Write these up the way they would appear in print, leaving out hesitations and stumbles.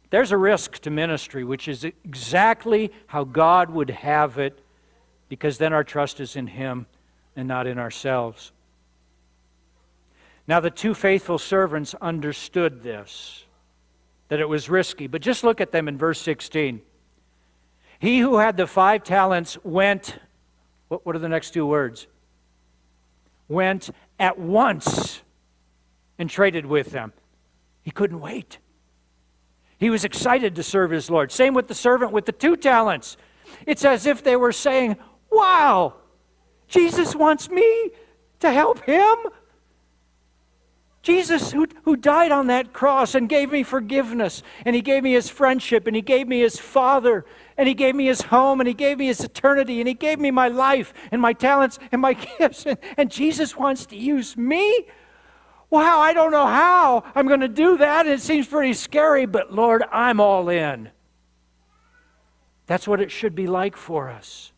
There's a risk to ministry, which is exactly how God would have it, because then our trust is in Him and not in ourselves. Now the two faithful servants understood this, that it was risky. But just look at them in verse 16. He who had the 5 talents went, what are the next 2 words? Went at once and traded with them. He couldn't wait. He was excited to serve his Lord. Same with the servant with the 2 talents. It's as if they were saying, wow, Jesus wants me to help Him? Jesus who died on that cross and gave me forgiveness, and He gave me His friendship, and He gave me His Father, and He gave me His home, and He gave me His eternity, and He gave me my life and my talents and my gifts, and Jesus wants to use me? Wow, I don't know how I'm going to do that. It seems pretty scary, but Lord, I'm all in. That's what it should be like for us.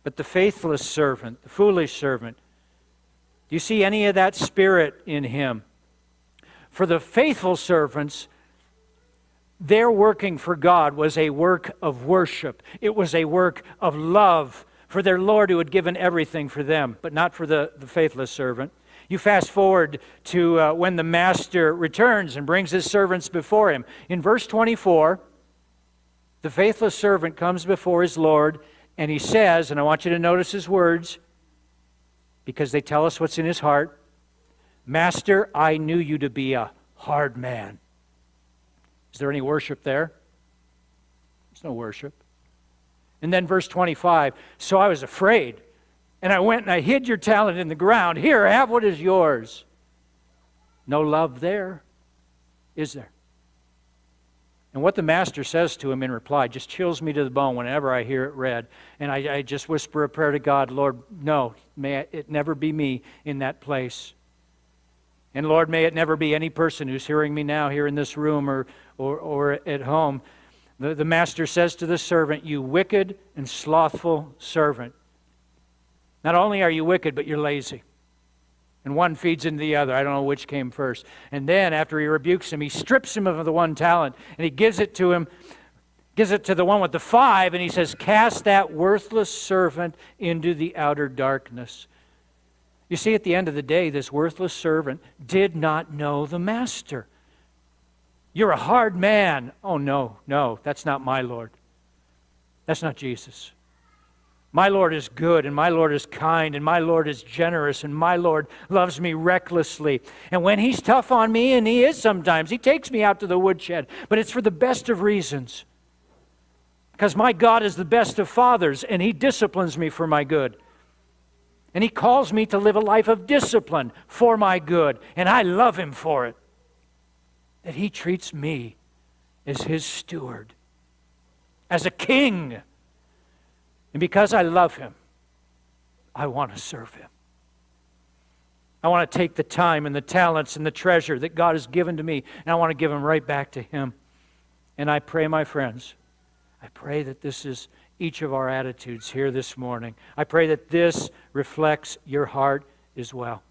But the faithless servant, the foolish servant, do you see any of that spirit in him? For the faithful servants, their working for God was a work of worship. It was a work of love for their Lord who had given everything for them, but not for the faithless servant. You fast forward to when the master returns and brings his servants before him. In verse 24, the faithless servant comes before his Lord, and he says, and I want you to notice his words, because they tell us what's in his heart, Master, I knew you to be a hard man. Is there any worship there? There's no worship. And then verse 25, so I was afraid, and I went and I hid your talent in the ground. Here, have what is yours. No love there, is there? And what the master says to him in reply just chills me to the bone whenever I hear it read. And I just whisper a prayer to God, Lord, no, may it never be me in that place. And Lord, may it never be any person who's hearing me now here in this room or at home. The master says to the servant, you wicked and slothful servant. Not only are you wicked, but you're lazy. And one feeds into the other. I don't know which came first. And then after he rebukes him, he strips him of the 1 talent, and he gives it to him, gives it to the one with the 5, and he says, cast that worthless servant into the outer darkness. You see, at the end of the day, this worthless servant did not know the master. You're a hard man. Oh, no, that's not my Lord. That's not Jesus. My Lord is good, and my Lord is kind, and my Lord is generous, and my Lord loves me recklessly. And when He's tough on me, and He is sometimes, He takes me out to the woodshed, but it's for the best of reasons. Because my God is the best of fathers, and He disciplines me for my good. And He calls me to live a life of discipline for my good, and I love Him for it. That He treats me as His steward, as a king. And because I love Him, I want to serve Him. I want to take the time and the talents and the treasure that God has given to me, and I want to give them right back to Him. And I pray, my friends, I pray that this is each of our attitudes here this morning. I pray that this reflects your heart as well.